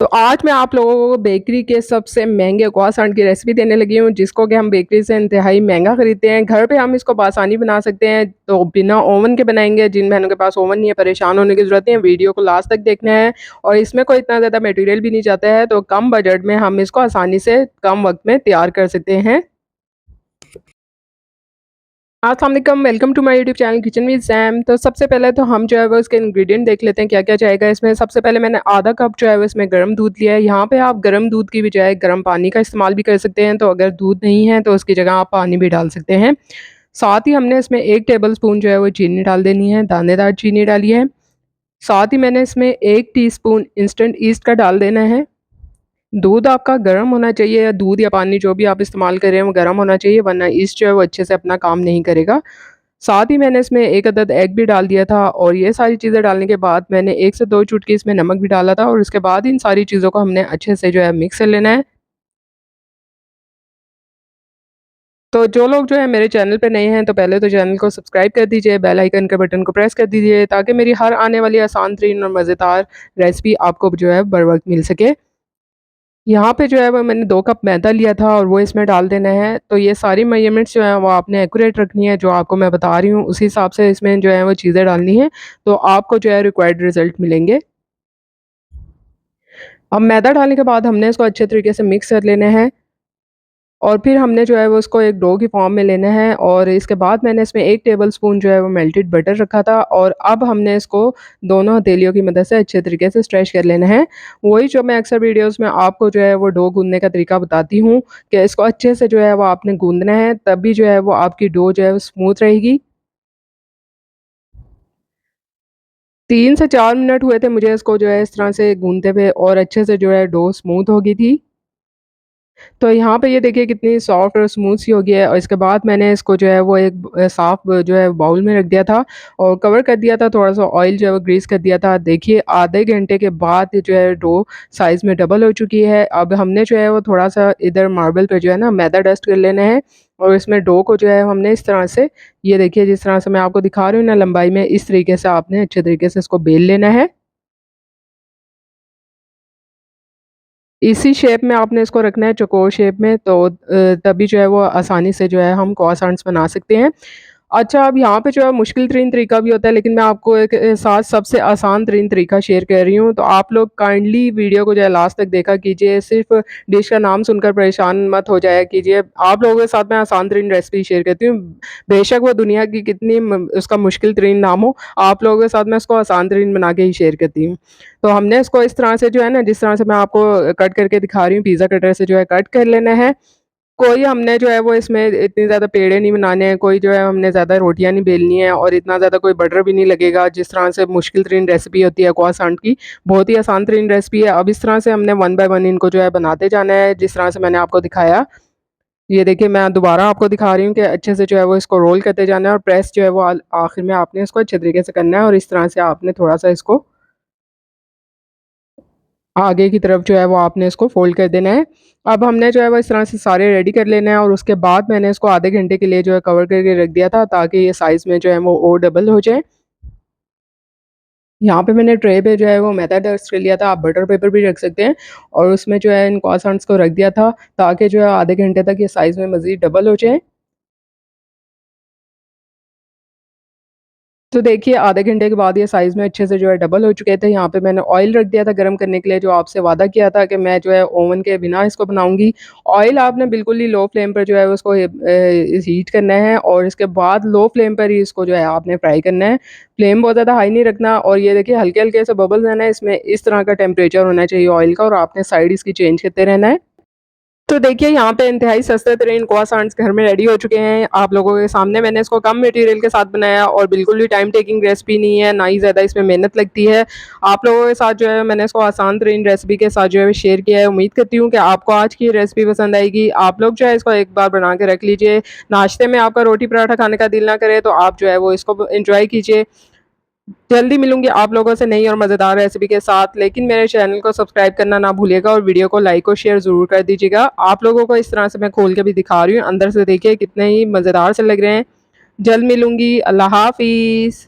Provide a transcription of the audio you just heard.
तो आज मैं आप लोगों को बेकरी के सबसे महँगे croissant की रेसिपी देने लगी हूँ, जिसको कि हम बेकरी से इंतहाई महँगा खरीदते हैं। घर पे हम इसको बआसानी बना सकते हैं, तो बिना ओवन के बनाएँगे। जिन बहनों के पास ओवन नहीं है, परेशान होने की ज़रूरत नहीं है, वीडियो को लास्ट तक देखना है और इसमें कोई इतना ज़्यादा मटेरियल भी नहीं जाता है, तो कम बजट में हम इसको आसानी से कम वक़्त में तैयार कर सकते हैं। अस्सलाम वालेकुम, welcome to my YouTube channel kitchen with Sam. तो सबसे पहले तो हम जो है वो इसके इंग्रेडिएंट देख लेते हैं क्या-क्या जाएगा इसमें। सबसे पहले मैंने आधा कप जो है वो इसमें गर्म दूध लिया है। यहाँ पे आप गर्म दूध की बजाय गर्म पानी का इस्तेमाल भी कर सकते हैं, तो अगर दूध नहीं है तो उसकी जगह आप पानी भी डाल सकते हैं। साथ ही हमने इसमें 1 टेबलस्पून जो है वो चीनी डाल देनी है, दानेदार चीनी डाली है। साथ ही मैंने इसमें 1 टीस्पून इंस्टेंट ईस्ट का डाल देना है। दूध आपका गर्म होना चाहिए, या दूध या पानी जो भी आप इस्तेमाल कर रहे हैं वो गर्म होना चाहिए, वरना ईस्ट जो है वो अच्छे से अपना काम नहीं करेगा। साथ ही मैंने इसमें 1 अदद एग भी डाल दिया था और ये सारी चीज़ें डालने के बाद मैंने 1 से 2 चुटकी इसमें नमक भी डाला था और उसके बाद इन सारी चीज़ों को हमने अच्छे से जो है मिक्स कर लेना है। तो जो लोग जो है मेरे चैनल पे नए हैं, तो पहले तो चैनल को सब्सक्राइब कर दीजिए, बेल आइकन के बटन को प्रेस कर दीजिए, ताकि मेरी हर आने वाली आसान तरीन और मज़ेदार रेसिपी आपको जो है बर वक़्त मिल सके। यहाँ पे जो है वो मैंने 2 कप मैदा लिया था और वो इसमें डाल देना है। तो ये सारी मेजरमेंट्स जो हैं वो आपने एक्यूरेट रखनी है, जो आपको मैं बता रही हूँ उसी हिसाब से इसमें जो है वो चीज़ें डालनी है, तो आपको जो है रिक्वायर्ड रिज़ल्ट मिलेंगे। अब मैदा डालने के बाद हमने इसको अच्छे तरीके से मिक्स कर लेना है और फिर हमने जो है वो उसको एक डो की फॉर्म में लेना है और इसके बाद मैंने इसमें 1 टेबलस्पून जो है वो मेल्टेड बटर रखा था और अब हमने इसको दोनों हथेलियों की मदद से अच्छे तरीके से स्ट्रेच कर लेना है। वही जो मैं अक्सर वीडियोज़ में आपको जो है वो डो गूँथने का तरीका बताती हूँ, कि इसको अच्छे से जो है वो आपने गूँथना है, तभी जो है वो आपकी डो जो है वो स्मूथ रहेगी। 3 से 4 मिनट हुए थे मुझे इसको जो है इस तरह से गूँथते हुए और अच्छे से जो है डो स्मूथ हो गई थी। तो यहाँ पे ये देखिए कितनी सॉफ्ट और स्मूथ सी हो गई है और इसके बाद मैंने इसको जो है वो एक साफ़ जो है बाउल में रख दिया था और कवर कर दिया था, थोड़ा-सा ऑयल जो है वो ग्रीस कर दिया था। देखिए आधे घंटे के बाद ये जो है डो साइज़ में डबल हो चुकी है। अब हमने जो है वो थोड़ा-सा इधर मार्बल पे जो है ना मैदा डस्ट कर लेना है और इसमें डो को जो है हमने इस तरह से, ये देखिए जिस तरह से मैं आपको दिखा रही हूँ ना लंबाई में, इस तरीके से आपने अच्छे तरीके से इसको बेल लेना है। इसी शेप में आपने इसको रखना है, चौकोर शेप में, तो तभी जो है वो आसानी से जो है हम croissants बना सकते हैं। अच्छा, अब यहाँ पे जो है मुश्किल तरीन तरीका भी होता है, लेकिन मैं आपको एक साथ सबसे आसान तरीन तरीका शेयर कर रही हूँ। तो आप लोग काइंडली वीडियो को जो है लास्ट तक देखा कीजिए, सिर्फ़ डिश का नाम सुनकर परेशान मत हो जाया कीजिए। आप लोगों के साथ मैं आसान तरीन रेसिपी शेयर करती हूँ। बेशक वो दुनिया की कितनी उसका मुश्किल तरीन नाम हो, आप लोगों के साथ मैं उसको आसान तरीन बना के ही शेयर करती हूँ। तो हमने इसको इस तरह से जो है ना, जिस तरह से मैं आपको कट करके दिखा रही हूँ, पिज़्ज़ा कटर से जो है कट कर लेना है। कोई हमने जो है वो इसमें इतने ज़्यादा पेड़े नहीं बनाने हैं, कोई जो है हमने ज़्यादा रोटियाँ नहीं बेलनी है और इतना ज़्यादा कोई बटर भी नहीं लगेगा, जिस तरह से मुश्किल तरीन रेसिपी होती है croissant की, बहुत ही आसान तरीन रेसिपी है। अब इस तरह से हमने वन बाय वन इनको जो है बनाते जाना है, जिस तरह से मैंने आपको दिखाया। ये देखिए मैं दोबारा आपको दिखा रही हूँ कि अच्छे से जो है वो इसको रोल करते जाना है और प्रेस जो है वो आखिर में आपने इसको अच्छे तरीके से करना है और इस तरह से आपने थोड़ा-सा इसको आगे की तरफ जो है वो आपने इसको फ़ोल्ड कर देना है। अब हमने जो है वो इस तरह से सारे रेडी कर लेना है और उसके बाद मैंने इसको आधे घंटे के लिए जो है कवर करके रख दिया था, ताकि ये साइज़ में जो है वो और डबल हो जाए। यहाँ पे मैंने ट्रे पे जो है वो मैदा डस्ट कर लिया था, आप बटर पेपर भी रख सकते हैं और उसमें जो है इन croissants को रख दिया था, ताकि जो है आधे घंटे तक ये साइज़ में मज़ीद डबल हो जाए। तो देखिए आधे घंटे के बाद ये साइज़ में अच्छे से जो है डबल हो चुके थे। यहाँ पे मैंने ऑयल रख दिया था गरम करने के लिए, जो आपसे वादा किया था कि मैं जो है ओवन के बिना इसको बनाऊँगी। ऑयल आपने बिल्कुल ही लो फ्लेम पर जो है उसको हीट करना है और इसके बाद लो फ्लेम पर ही इसको जो है आपने फ्राई करना है। फ्लेम बहुत ज़्यादा हाई नहीं रखना और ये देखिए हल्के-हल्के से बबल्स है ना, इसमें इस तरह का टेम्परेचर होना चाहिए ऑयल का और आपने साइड इसकी चेंज करते रहना है। तो देखिए यहाँ पे इंतहाई सस्ते तरीन croissants घर में रेडी हो चुके हैं। आप लोगों के सामने मैंने इसको कम मटेरियल के साथ बनाया और बिल्कुल भी टाइम टेकिंग रेसिपी नहीं है, ना ही ज़्यादा इसमें मेहनत लगती है। आप लोगों के साथ जो है मैंने इसको आसान तरीन रेसिपी के साथ जो है शेयर किया है। उम्मीद करती हूँ कि आपको आज की ये रेसिपी पसंद आएगी। आप लोग जो है इसको एक बार बना के रख लीजिए। नाश्ते में आपका रोटी पराठा खाने का दिल ना करे, तो आप जो है वो इसको एन्जॉय कीजिए। जल्दी मिलूँगी आप लोगों से नई और मज़ेदार रेसिपी के साथ, लेकिन मेरे चैनल को सब्सक्राइब करना ना भूलिएगा और वीडियो को लाइक और शेयर ज़रूर कर दीजिएगा। आप लोगों को इस तरह से मैं खोल के भी दिखा रही हूँ, अंदर से देखिए कितने ही मज़ेदार से लग रहे हैं। जल्द मिलूँगी, अल्लाह हाफ़िज़।